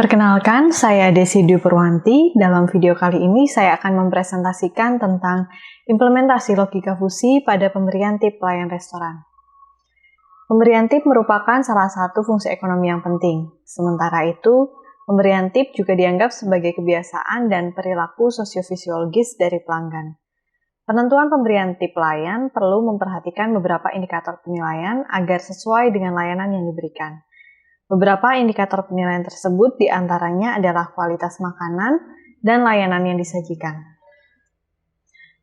Perkenalkan, saya Desi Dwi Purwanti. Dalam video kali ini saya akan mempresentasikan tentang implementasi logika fusi pada pemberian tip pelayan restoran. Pemberian tip merupakan salah satu fungsi ekonomi yang penting. Sementara itu, pemberian tip juga dianggap sebagai kebiasaan dan perilaku sosiofisiologis dari pelanggan. Penentuan pemberian tip pelayan perlu memperhatikan beberapa indikator penilaian agar sesuai dengan layanan yang diberikan. Beberapa indikator penilaian tersebut diantaranya adalah kualitas makanan dan layanan yang disajikan.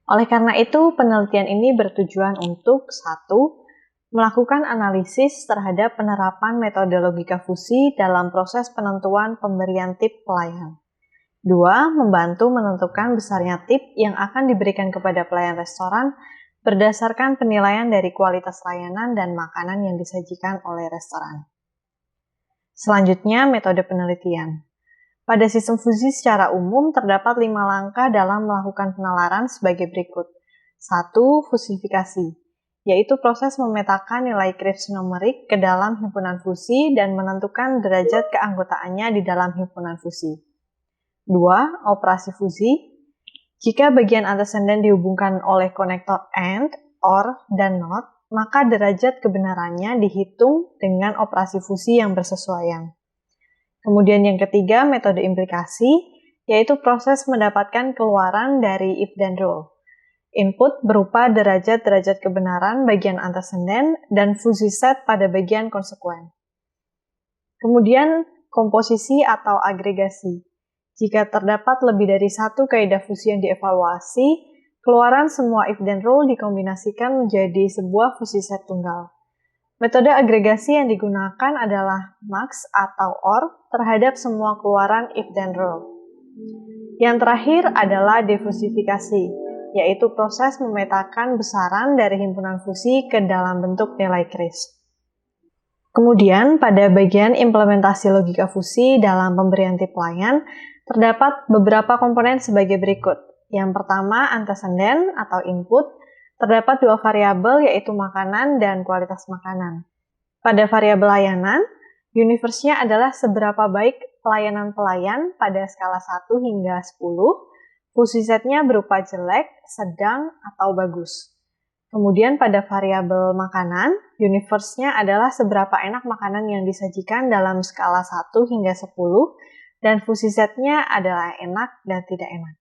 Oleh karena itu, penelitian ini bertujuan untuk 1. Melakukan analisis terhadap penerapan metode logika fusi dalam proses penentuan pemberian tip pelayan. 2. Membantu menentukan besarnya tip yang akan diberikan kepada pelayan restoran berdasarkan penilaian dari kualitas layanan dan makanan yang disajikan oleh restoran. Selanjutnya, metode penelitian. Pada sistem fusi secara umum, terdapat 5 langkah dalam melakukan penalaran sebagai berikut. 1. Fusifikasi, yaitu proses memetakan nilai Kripps numerik ke dalam himpunan fusi dan menentukan derajat keanggotaannya di dalam himpunan fusi. 2. Operasi fusi. Jika bagian antecedent dihubungkan oleh konektor AND, OR, dan NOT, maka derajat kebenarannya dihitung dengan operasi fusi yang bersesuaian. Kemudian yang ketiga, metode implikasi, yaitu proses mendapatkan keluaran dari if then rule. Input berupa derajat-derajat kebenaran bagian antecedent dan fusi set pada bagian konsekuen. Kemudian komposisi atau agregasi. Jika terdapat lebih dari satu kaidah fusi yang dievaluasi, keluaran semua if then rule dikombinasikan menjadi sebuah fusi set tunggal. Metode agregasi yang digunakan adalah max atau OR terhadap semua keluaran if then rule. Yang terakhir adalah defusifikasi, yaitu proses memetakan besaran dari himpunan fusi ke dalam bentuk nilai Kripps. Kemudian, pada bagian implementasi logika fusi dalam pemberian tip pelayan, terdapat beberapa komponen sebagai berikut. Yang pertama, antecedent atau input. Terdapat 2 variabel yaitu makanan dan kualitas makanan. Pada variabel layanan, universe-nya adalah seberapa baik pelayanan pelaian pada skala 1 hingga 10. Fusi setnya berupa jelek, sedang, atau bagus. Kemudian pada variabel makanan, universe-nya adalah seberapa enak makanan yang disajikan dalam skala 1 hingga 10 dan fusi setnya adalah enak dan tidak enak.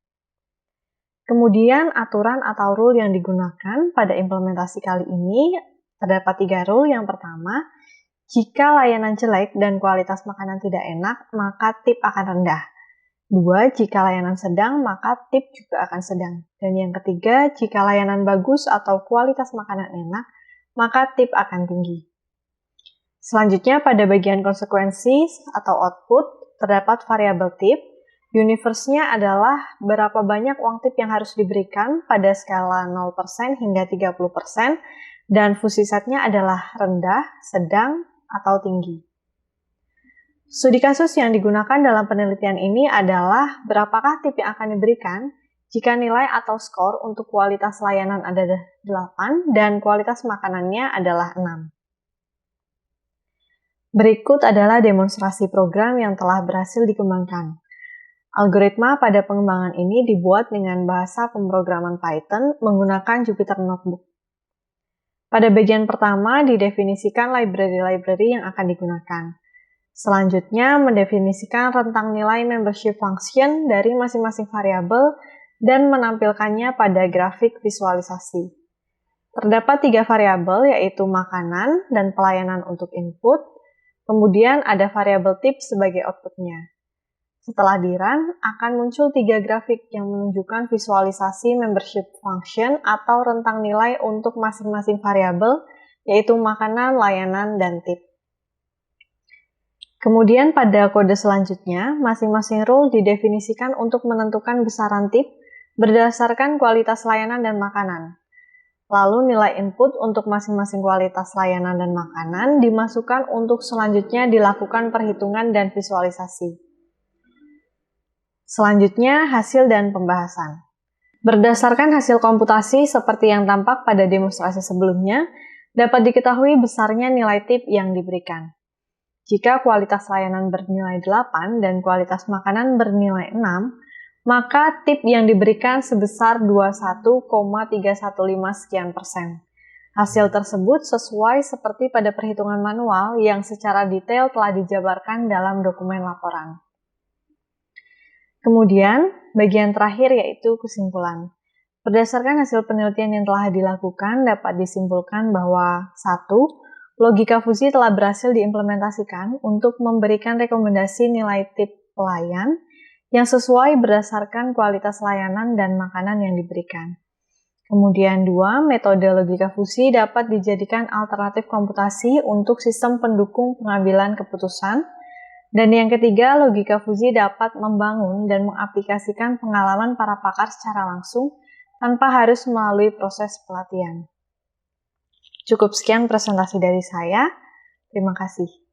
Kemudian aturan atau rule yang digunakan pada implementasi kali ini terdapat 3 rule. Yang pertama, jika layanan jelek dan kualitas makanan tidak enak, maka tip akan rendah. 2. Jika layanan sedang, maka tip juga akan sedang. Dan yang ketiga, jika layanan bagus atau kualitas makanan enak, maka tip akan tinggi. Selanjutnya, pada bagian konsekuensi atau output, terdapat variabel tip. Universe-nya adalah berapa banyak uang tip yang harus diberikan pada skala 0% hingga 30%, dan fusi setnya adalah rendah, sedang, atau tinggi. Studi kasus yang digunakan dalam penelitian ini adalah berapakah tip yang akan diberikan jika nilai atau skor untuk kualitas layanan ada 8 dan kualitas makanannya adalah 6. Berikut adalah demonstrasi program yang telah berhasil dikembangkan. Algoritma pada pengembangan ini dibuat dengan bahasa pemrograman Python menggunakan Jupyter Notebook. Pada bagian pertama didefinisikan library-library yang akan digunakan. Selanjutnya mendefinisikan rentang nilai membership function dari masing-masing variabel dan menampilkannya pada grafik visualisasi. Terdapat 3 variabel yaitu makanan dan pelayanan untuk input, kemudian ada variabel tip sebagai outputnya. Setelah di-run, akan muncul 3 grafik yang menunjukkan visualisasi membership function atau rentang nilai untuk masing-masing variabel, yaitu makanan, layanan, dan tip. Kemudian pada kode selanjutnya, masing-masing rule didefinisikan untuk menentukan besaran tip berdasarkan kualitas layanan dan makanan. Lalu nilai input untuk masing-masing kualitas layanan dan makanan dimasukkan untuk selanjutnya dilakukan perhitungan dan visualisasi. Selanjutnya, hasil dan pembahasan. Berdasarkan hasil komputasi seperti yang tampak pada demonstrasi sebelumnya, dapat diketahui besarnya nilai tip yang diberikan. Jika kualitas layanan bernilai 8 dan kualitas makanan bernilai 6, maka tip yang diberikan sebesar 21,315 sekian persen. Hasil tersebut sesuai seperti pada perhitungan manual yang secara detail telah dijabarkan dalam dokumen laporan. Kemudian, bagian terakhir yaitu kesimpulan. Berdasarkan hasil penelitian yang telah dilakukan, dapat disimpulkan bahwa 1. Logika fusi telah berhasil diimplementasikan untuk memberikan rekomendasi nilai tip pelayan yang sesuai berdasarkan kualitas layanan dan makanan yang diberikan. Kemudian 2, metode logika fusi dapat dijadikan alternatif komputasi untuk sistem pendukung pengambilan keputusan. Dan yang ketiga, logika fusi dapat membangun dan mengaplikasikan pengalaman para pakar secara langsung tanpa harus melalui proses pelatihan. Cukup sekian presentasi dari saya. Terima kasih.